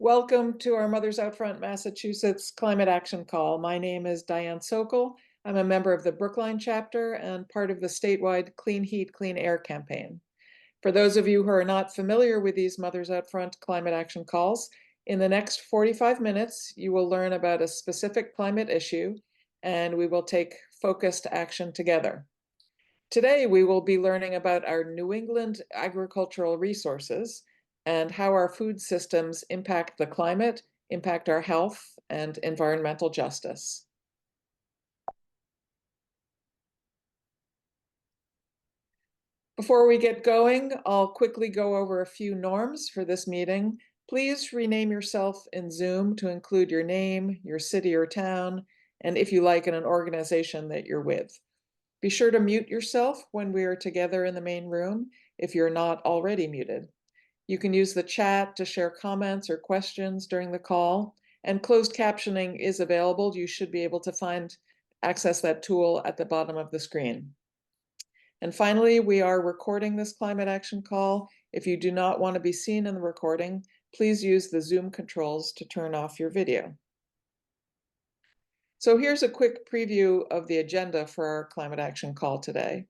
Welcome to our Mothers Out Front Massachusetts Climate Action Call. My name is Diane Sokol. I'm a member of the Brookline chapter and part of the statewide Clean Heat, Clean Air campaign. For those of you who are not familiar with these Mothers Out Front Climate Action Calls, in the next 45 minutes, you will learn about a specific climate issue and we will take focused action together. Today, we will be learning about our New England agricultural resources and how our food systems impact the climate, impact our health, and environmental justice. Before we get going, I'll quickly go over a few norms for this meeting. Please rename yourself in Zoom to include your name, your city or town, and if you like, in an organization that you're with. Be sure to mute yourself when we are together in the main room if you're not already muted. You can use the chat to share comments or questions during the call, and closed captioning is available. You should be able to access that tool at the bottom of the screen. And finally, we are recording this climate action call. If you do not want to be seen in the recording, please use the Zoom controls to turn off your video. So here's a quick preview of the agenda for our climate action call today.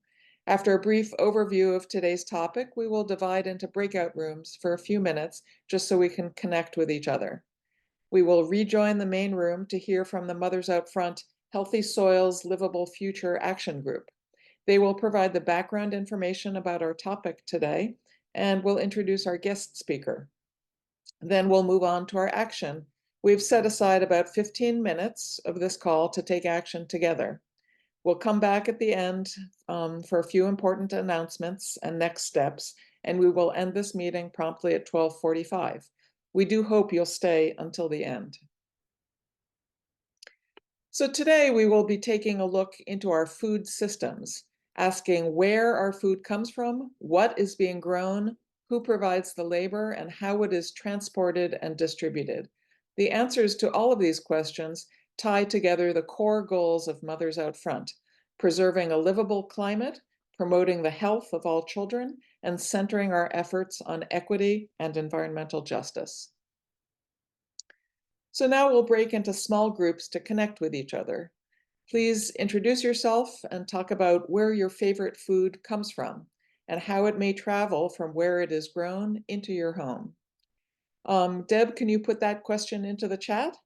After a brief overview of today's topic, we will divide into breakout rooms for a few minutes just so we can connect with each other. We will rejoin the main room to hear from the Mothers Out Front Healthy Soils Livable Future Action Group. They will provide the background information about our topic today and will introduce our guest speaker. Then we'll move on to our action. We've set aside about 15 minutes of this call to take action together. We'll come back at the end for a few important announcements and next steps, and we will end this meeting promptly at 12:45. We do hope you'll stay until the end. So today we will be taking a look into our food systems, asking where our food comes from, what is being grown, who provides the labor, and how it is transported and distributed. The answers to all of these questions tie together the core goals of Mothers Out Front: preserving a livable climate, promoting the health of all children, and centering our efforts on equity and environmental justice. So now we'll break into small groups to connect with each other. Please introduce yourself and talk about where your favorite food comes from and how it may travel from where it is grown into your home. Deb, can you put that question into the chat?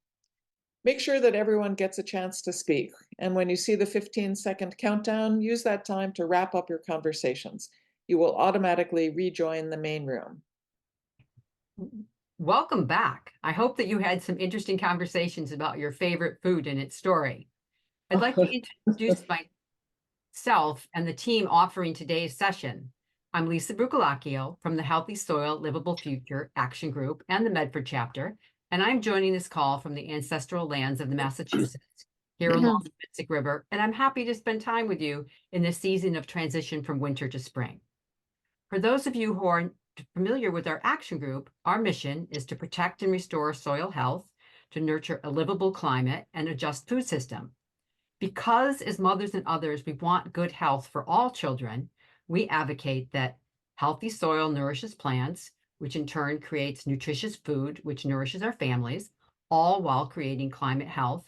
Make sure that everyone gets a chance to speak. And when you see the 15-second countdown, use that time to wrap up your conversations. You will automatically rejoin the main room. Welcome back. I hope that you had some interesting conversations about your favorite food and its story. I'd like to introduce myself and the team offering today's session. I'm Lisa Brucolacchio from the Healthy Soil Livable Future Action Group and the Medford chapter, and I'm joining this call from the ancestral lands of the Massachusetts, here along the Mystic River, and I'm happy to spend time with you in this season of transition from winter to spring. For those of you who are familiar with our action group, our mission is to protect and restore soil health, to nurture a livable climate, and a just food system. Because as mothers and others, we want good health for all children, we advocate that healthy soil nourishes plants, which in turn creates nutritious food, which nourishes our families, all while creating climate health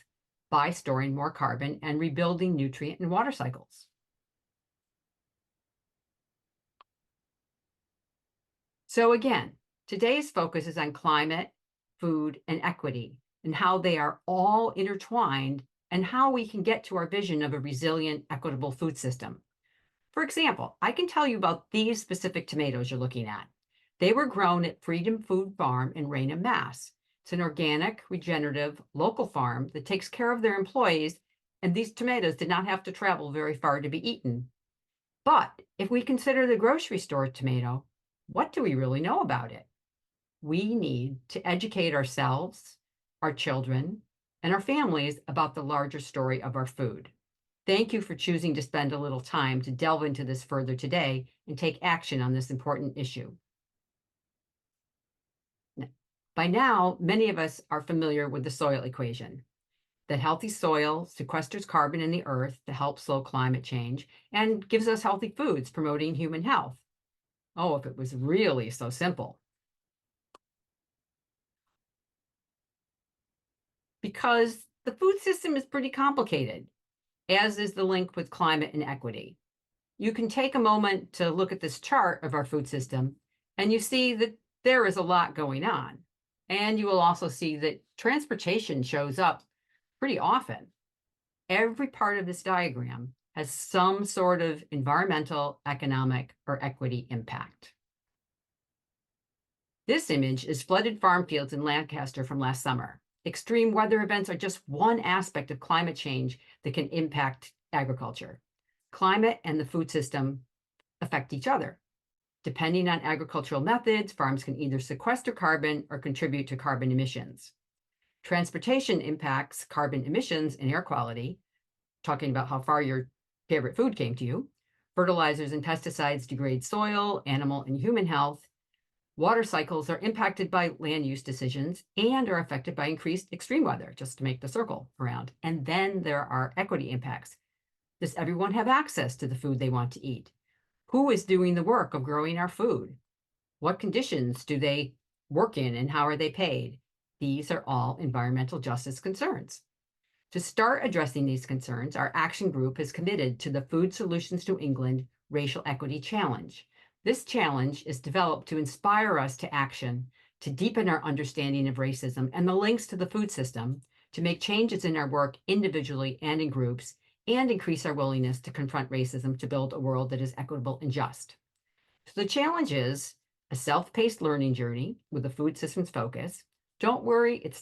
by storing more carbon and rebuilding nutrient and water cycles. So again, today's focus is on climate, food, and equity, and how they are all intertwined and how we can get to our vision of a resilient, equitable food system. For example, I can tell you about these specific tomatoes you're looking at. They were grown at Freedom Food Farm in Raynham, Mass. It's an organic, regenerative, local farm that takes care of their employees, and these tomatoes did not have to travel very far to be eaten. But if we consider the grocery store tomato, what do we really know about it? We need to educate ourselves, our children, and our families about the larger story of our food. Thank you for choosing to spend a little time to delve into this further today and take action on this important issue. By now, many of us are familiar with the soil equation. That healthy soil sequesters carbon in the earth to help slow climate change and gives us healthy foods promoting human health. Oh, if it was really so simple. because the food system is pretty complicated, as is the link with climate and equity. You can take a moment to look at this chart of our food system, and you see that there is a lot going on. And you will also see that transportation shows up pretty often. Every part of this diagram has some sort of environmental, economic, or equity impact. This image is flooded farm fields in Lancaster from last summer. Extreme weather events are just one aspect of climate change that can impact agriculture. Climate and the food system affect each other. Depending on agricultural methods, farms can either sequester carbon or contribute to carbon emissions. Transportation impacts carbon emissions and air quality, talking about how far your favorite food came to you. Fertilizers and pesticides degrade soil, animal, and human health. Water cycles are impacted by land use decisions and are affected by increased extreme weather, just to make the circle around. And then there are equity impacts. Does everyone have access to the food they want to eat? Who is doing the work of growing our food? What conditions do they work in and how are they paid? These are all environmental justice concerns. To start addressing these concerns, our action group is committed to the Food Solutions New England Racial Equity Challenge. This challenge is developed to inspire us to action, to deepen our understanding of racism and the links to the food system, to make changes in our work individually and in groups, and increase our willingness to confront racism to build a world that is equitable and just. So the challenge is a self-paced learning journey with a food systems focus. Don't worry, it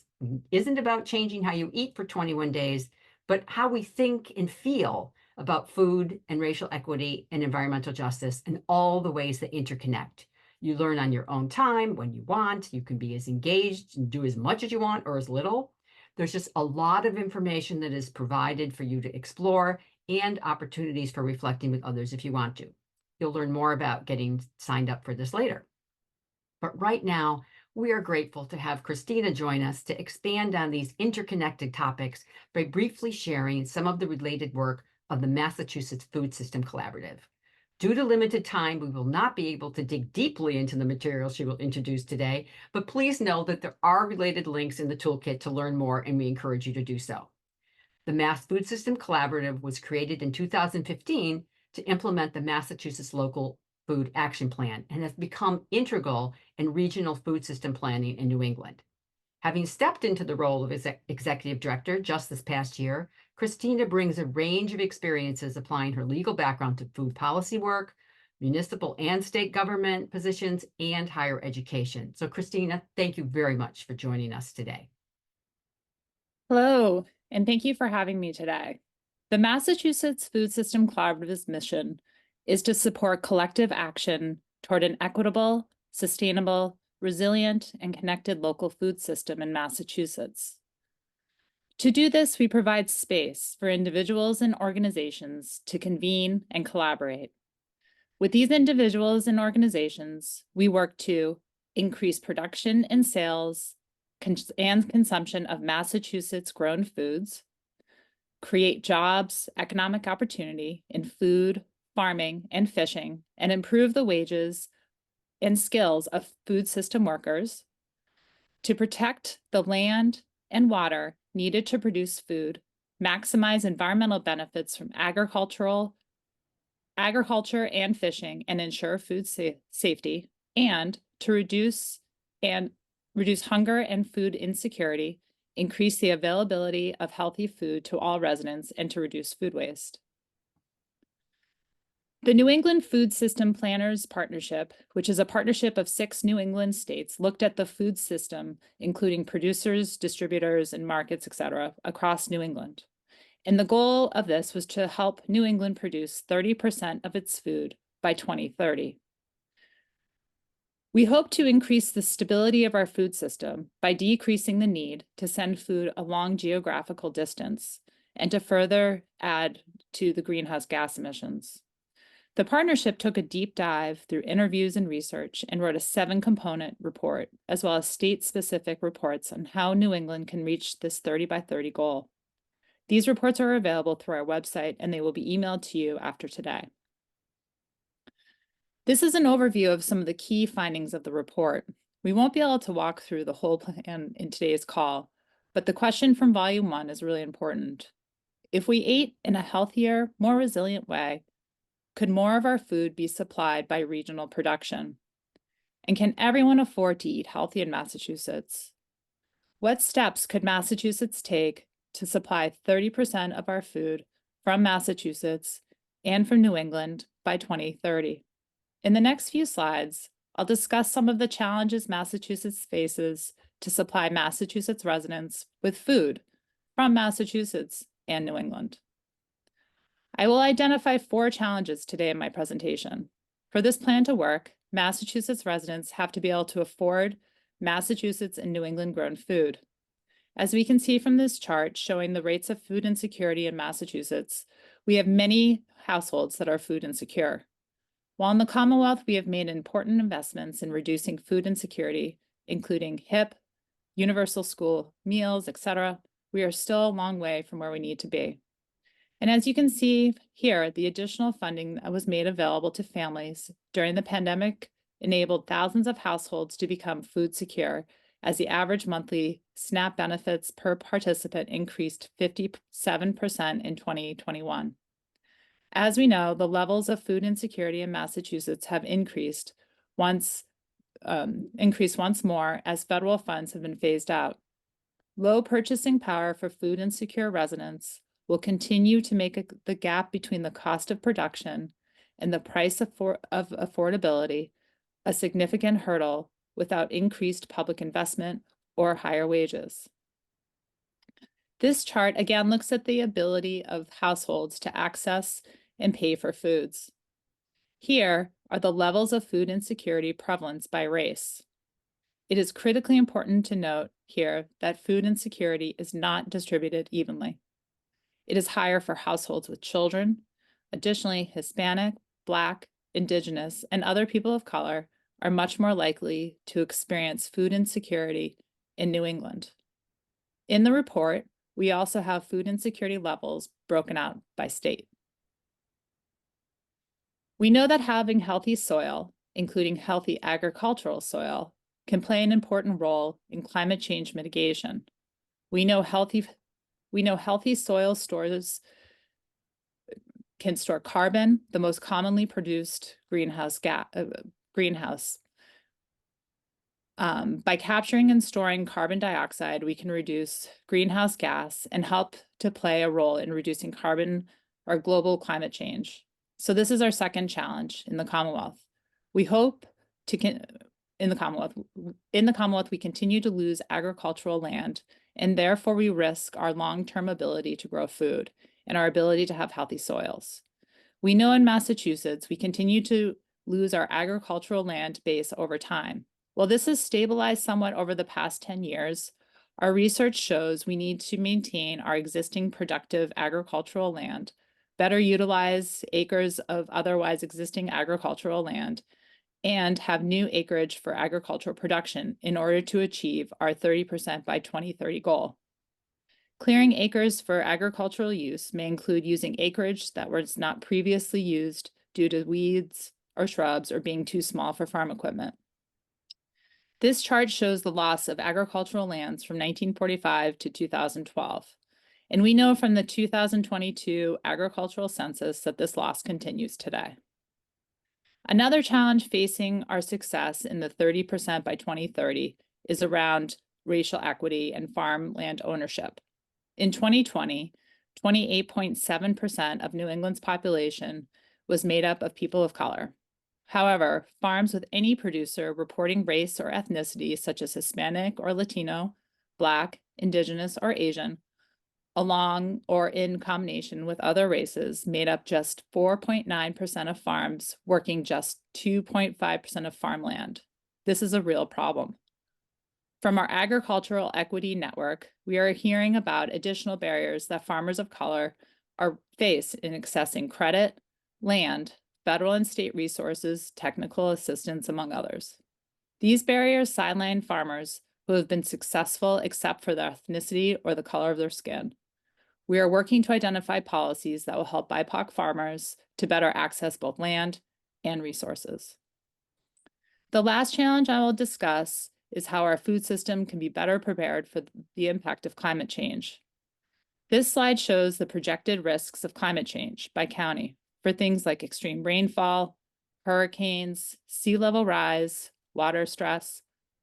isn't about changing how you eat for 21 days, but how we think and feel about food and racial equity and environmental justice and all the ways that interconnect. You learn on your own time, when you want. You can be as engaged and do as much as you want or as little. There's just a lot of information that is provided for you to explore and opportunities for reflecting with others if you want to. You'll learn more about getting signed up for this later. But right now, we are grateful to have Christina join us to expand on these interconnected topics by briefly sharing some of the related work of the Massachusetts Food System Collaborative. Due to limited time, we will not be able to dig deeply into the materials she will introduce today, but please know that there are related links in the toolkit to learn more, and we encourage you to do so. The Mass Food System Collaborative was created in 2015 to implement the Massachusetts Local Food Action Plan and has become integral in regional food system planning in New England. Having stepped into the role of executive director just this past year, Christina brings a range of experiences applying her legal background to food policy work, municipal and state government positions, and higher education. So Christina, thank you very much for joining us today. Hello, and thank you for having me today. The Massachusetts Food System Collaborative's mission is to support collective action toward an equitable, sustainable, resilient, and connected local food system in Massachusetts. To do this, we provide space for individuals and organizations to convene and collaborate. With these individuals and organizations, we work to increase production and sales and consumption of Massachusetts-grown foods, create jobs, economic opportunity in food, farming, and fishing, and improve the wages and skills of food system workers, to protect the land and water needed to produce food, maximize environmental benefits from agriculture and fishing, and ensure food safety, and to reduce hunger and food insecurity, increase the availability of healthy food to all residents, and to reduce food waste. The New England Food System Planners Partnership, which is a partnership of 6 New England states, looked at the food system, including producers, distributors, and markets, etc., across New England. And the goal of this was to help New England produce 30% of its food by 2030. We hope to increase the stability of our food system by decreasing the need to send food a long geographical distance and to further add to the greenhouse gas emissions. The partnership took a deep dive through interviews and research and wrote a 7-component report, as well as state-specific reports on how New England can reach this 30 by 30 goal. These reports are available through our website, and they will be emailed to you after today. This is an overview of some of the key findings of the report. We won't be able to walk through the whole plan in today's call, But the question from volume 1 is really important. If we ate in a healthier, more resilient way, could more of our food be supplied by regional production? And can everyone afford to eat healthy in Massachusetts? What steps could Massachusetts take to supply 30% of our food from Massachusetts and from New England by 2030? In the next few slides, I'll discuss some of the challenges Massachusetts faces to supply Massachusetts residents with food from Massachusetts and New England. I will identify 4 challenges today in my presentation. For this plan to work, Massachusetts residents have to be able to afford Massachusetts and New England grown food. As we can see from this chart showing the rates of food insecurity in Massachusetts, we have many households that are food insecure. While in the Commonwealth, we have made important investments in reducing food insecurity, including HIP, universal school meals, etc., we are still a long way from where we need to be. And as you can see here, the additional funding that was made available to families during the pandemic enabled thousands of households to become food secure, as the average monthly SNAP benefits per participant increased 57% in 2021. As we know, the levels of food insecurity in Massachusetts have increased once more as federal funds have been phased out. Low purchasing power for food insecure residents will continue to make the gap between the cost of production and the price of affordability a significant hurdle without increased public investment or higher wages. This chart again looks at the ability of households to access and pay for foods. Here are the levels of food insecurity prevalence by race. It is critically important to note here that food insecurity is not distributed evenly. It is higher for households with children. Additionally, Hispanic, Black, Indigenous, and other people of color are much more likely to experience food insecurity in New England. In the report, we also have food insecurity levels broken out by state. We know that having healthy soil, including healthy agricultural soil, can play an important role in climate change mitigation. We know healthy soil can store carbon, the most commonly produced greenhouse gas. By capturing and storing carbon dioxide, we can reduce greenhouse gas and help to play a role in reducing carbon or global climate change. So this is our second challenge in the Commonwealth. We hope in the Commonwealth, we continue to lose agricultural land, and therefore we risk our long-term ability to grow food and our ability to have healthy soils. We know in Massachusetts, we continue to lose our agricultural land base over time. While this has stabilized somewhat over the past 10 years, our research shows we need to maintain our existing productive agricultural land, better utilize acres of otherwise existing agricultural land, and have new acreage for agricultural production in order to achieve our 30% by 2030 goal. Clearing acres for agricultural use may include using acreage that was not previously used due to weeds or shrubs or being too small for farm equipment. This chart shows the loss of agricultural lands from 1945 to 2012. And we know from the 2022 agricultural census that this loss continues today. Another challenge facing our success in the 30% by 2030 is around racial equity and farmland ownership. In 2020, 28.7% of New England's population was made up of people of color. However, farms with any producer reporting race or ethnicity, such as Hispanic or Latino, Black, Indigenous, or Asian, along or in combination with other races, made up just 4.9% of farms, working just 2.5% of farmland. This is a real problem. From our Agricultural Equity Network, we are hearing about additional barriers that farmers of color face in accessing credit, land, federal and state resources, technical assistance, among others. These barriers sideline farmers who have been successful except for their ethnicity or the color of their skin. We are working to identify policies that will help BIPOC farmers to better access both land and resources. The last challenge I will discuss is how our food system can be better prepared for the impact of climate change. This slide shows the projected risks of climate change by county for things like extreme rainfall, hurricanes, sea level rise, water stress,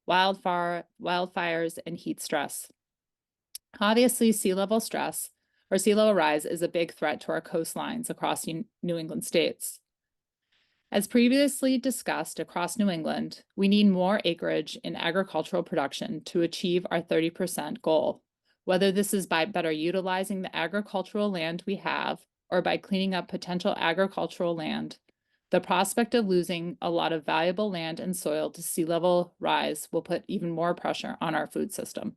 wildfires, and heat stress. Obviously, sea level rise is a big threat to our coastlines across New England states. As previously discussed across New England, we need more acreage in agricultural production to achieve our 30% goal, whether this is by better utilizing the agricultural land we have or by cleaning up potential agricultural land. The prospect of losing a lot of valuable land and soil to sea level rise will put even more pressure on our food system.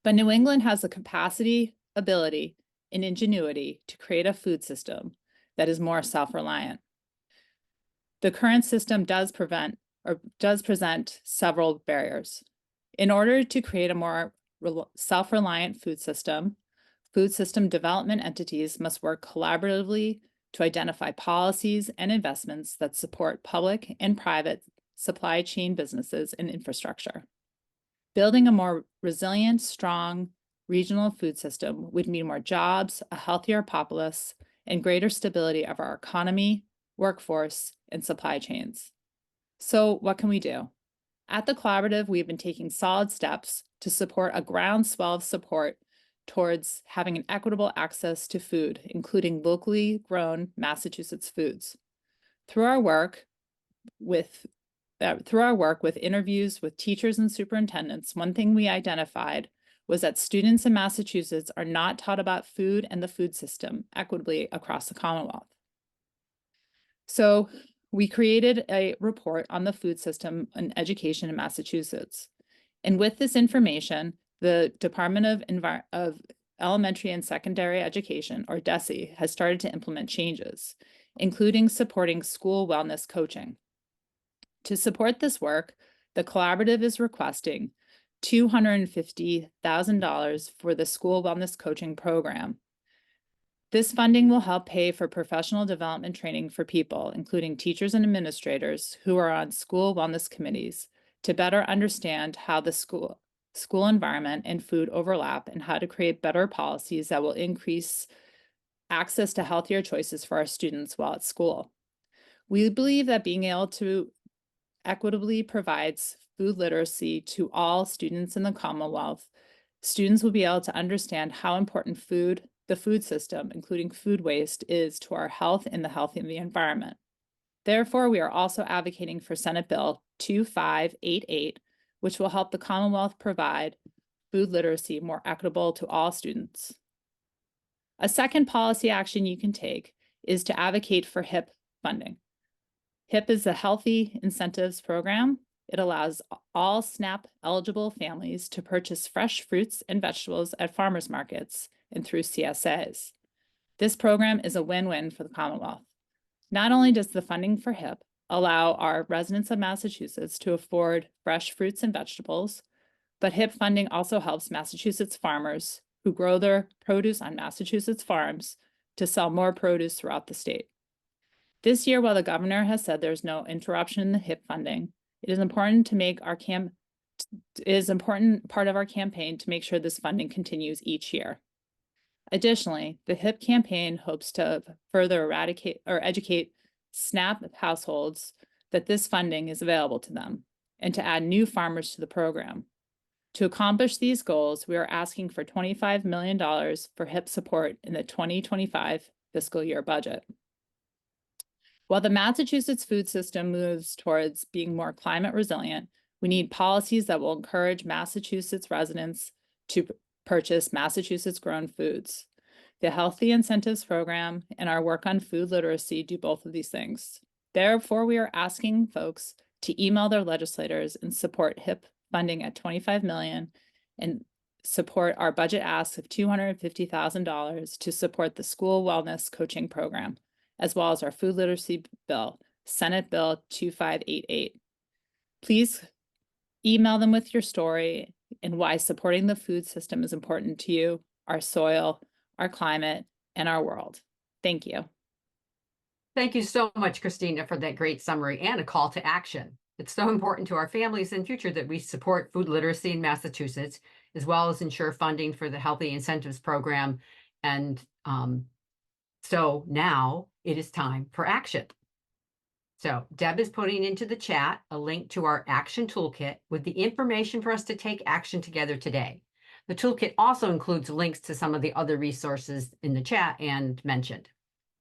But New England has the capacity, ability, and ingenuity to create a food system that is more self-reliant. The current system does present several barriers. In order to create a more self-reliant food system development entities must work collaboratively to identify policies and investments that support public and private supply chain businesses and infrastructure. Building a more resilient, strong regional food system would mean more jobs, a healthier populace, and greater stability of our economy, workforce, and supply chains. So what can we do? At the Collaborative, we've been taking solid steps to support a groundswell of support towards having an equitable access to food, including locally grown Massachusetts foods. Through our work with interviews with teachers and superintendents, one thing we identified was that students in Massachusetts are not taught about food and the food system equitably across the Commonwealth. So we created a report on the food system and education in Massachusetts. And with this information, the Department of Elementary and Secondary Education, or DESE, has started to implement changes, including supporting school wellness coaching. To support this work, the Collaborative is requesting $250,000 for the school wellness coaching program. This funding will help pay for professional development training for people, including teachers and administrators who are on school wellness committees, to better understand how the school environment and food overlap and how to create better policies that will increase access to healthier choices for our students while at school. We believe that being able to equitably provides food literacy to all students in the Commonwealth, students will be able to understand how important the food system, including food waste, is to our health and the health of the environment. Therefore, we are also advocating for Senate Bill 2588, which will help the Commonwealth provide food literacy more equitable to all students. A second policy action you can take is to advocate for HIP funding. HIP is a Healthy Incentives Program. It allows all SNAP eligible families to purchase fresh fruits and vegetables at farmers markets and through CSAs. This program is a win-win for the Commonwealth. Not only does the funding for HIP allow our residents of Massachusetts to afford fresh fruits and vegetables, but HIP funding also helps Massachusetts farmers who grow their produce on Massachusetts farms to sell more produce throughout the state. This year, while the governor has said there's no interruption in the HIP funding, it is important part of our campaign to make sure this funding continues each year. Additionally, the HIP campaign hopes to further educate SNAP households that this funding is available to them and to add new farmers to the program. To accomplish these goals, we are asking for $25 million for HIP support in the 2025 fiscal year budget. While the Massachusetts food system moves towards being more climate resilient, we need policies that will encourage Massachusetts residents to purchase Massachusetts grown foods. The Healthy Incentives Program and our work on food literacy do both of these things. Therefore, we are asking folks to email their legislators and support HIP funding at $25 million and support our budget ask of $250,000 to support the school wellness coaching program, as well as our food literacy bill, Senate Bill 2588. Please email them with your story and why supporting the food system is important to you, our soil, our climate, and our world. Thank you. Thank you so much, Christina, for that great summary and a call to action. It's so important to our families and future that we support food literacy in Massachusetts, as well as ensure funding for the Healthy Incentives Program. And so now it is time for action. So Deb is putting into the chat a link to our action toolkit with the information for us to take action together today. The toolkit also includes links to some of the other resources in the chat and mentioned.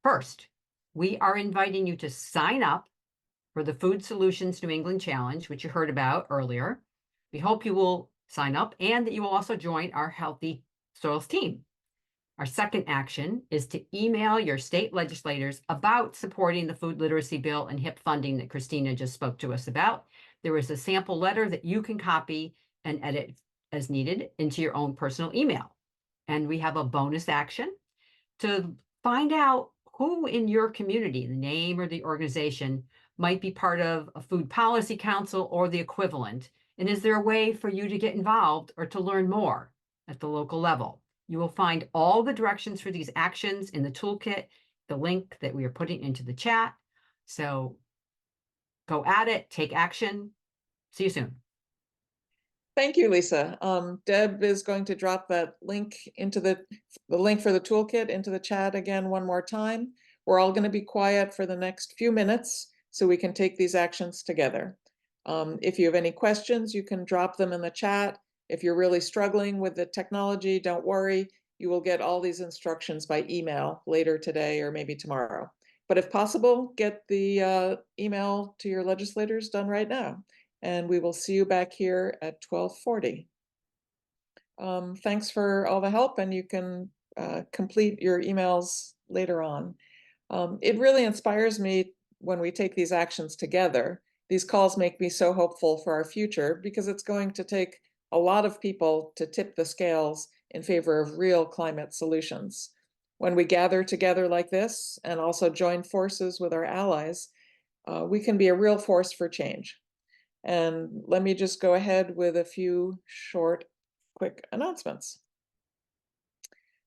First, we are inviting you to sign up for the Food Solutions New England Challenge, which you heard about earlier. We hope you will sign up and that you will also join our Healthy Soils team. Our second action is to email your state legislators about supporting the food literacy bill and HIP funding that Christina just spoke to us about. There is a sample letter that you can copy and edit as needed into your own personal email. And we have a bonus action to find out who in your community, the name or the organization, might be part of a food policy council or the equivalent. And is there a way for you to get involved or to learn more at the local level? You will find all the directions for these actions in the toolkit, the link that we are putting into the chat. So go at it, take action. See you soon. Thank you, Lisa. Deb is going to drop that link into the link for the toolkit into the chat again one more time. We're all going to be quiet for the next few minutes so we can take these actions together. If you have any questions, you can drop them in the chat. If you're really struggling with the technology, don't worry. You will get all these instructions by email later today or maybe tomorrow. But if possible, get the email to your legislators done right now. And we will see you back here at 12:40. Thanks for all the help, and you can complete your emails later on. It really inspires me when we take these actions together. These calls make me so hopeful for our future because it's going to take a lot of people to tip the scales in favor of real climate solutions. When we gather together like this and also join forces with our allies, we can be a real force for change. And let me just go ahead with a few short, quick announcements.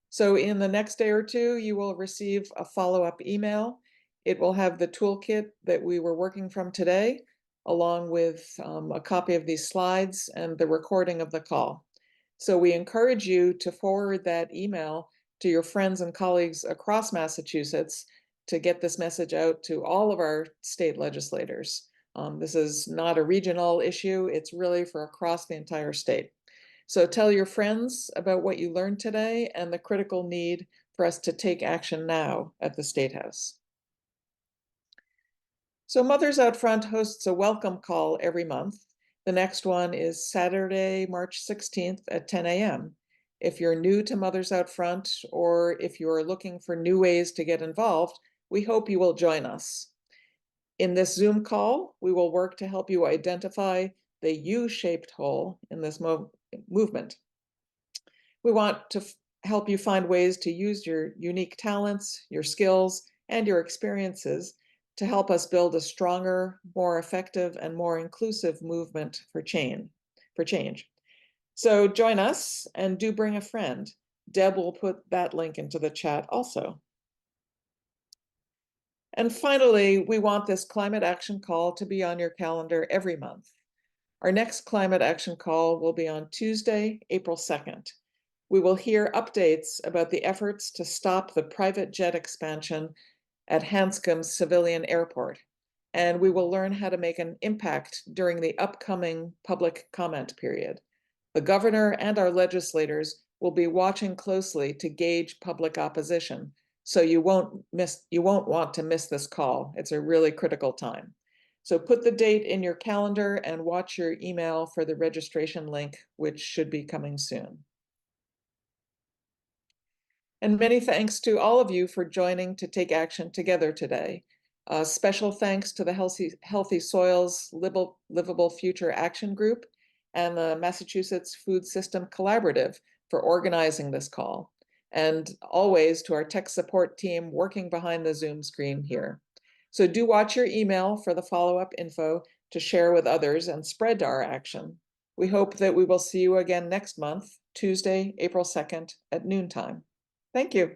So in the next day or two, you will receive a follow-up email. It will have the toolkit that we were working from today, along with a copy of these slides and the recording of the call. So we encourage you to forward that email to your friends and colleagues across Massachusetts to get this message out to all of our state legislators. This is not a regional issue, it's really for across the entire state. So tell your friends about what you learned today and the critical need for us to take action now at the State House. So Mothers Out Front hosts a welcome call every month. The next one is Saturday, March 16th at 10 a.m. If you're new to Mothers Out Front, or if you are looking for new ways to get involved, we hope you will join us. In this Zoom call, we will work to help you identify the U-shaped hole in this movement. We want to help you find ways to use your unique talents, your skills, and your experiences to help us build a stronger, more effective, and more inclusive movement for change. So join us and do bring a friend. Deb will put that link into the chat also. And finally, we want this climate action call to be on your calendar every month. Our next climate action call will be on Tuesday, April 2nd. We will hear updates about the efforts to stop the private jet expansion at Hanscom Civilian Airport, and we will learn how to make an impact during the upcoming public comment period. The governor and our legislators will be watching closely to gauge public opposition, so you won't want to miss this call. It's a really critical time. So put the date in your calendar and watch your email for the registration link, which should be coming soon. And many thanks to all of you for joining to take action together today. Special thanks to the Healthy Soils Livable Future Action Group and the Massachusetts Food System Collaborative for organizing this call. And always to our tech support team working behind the Zoom screen here. So do watch your email for the follow-up info to share with others and spread our action. We hope that we will see you again next month, Tuesday, April 2nd at noontime. Thank you.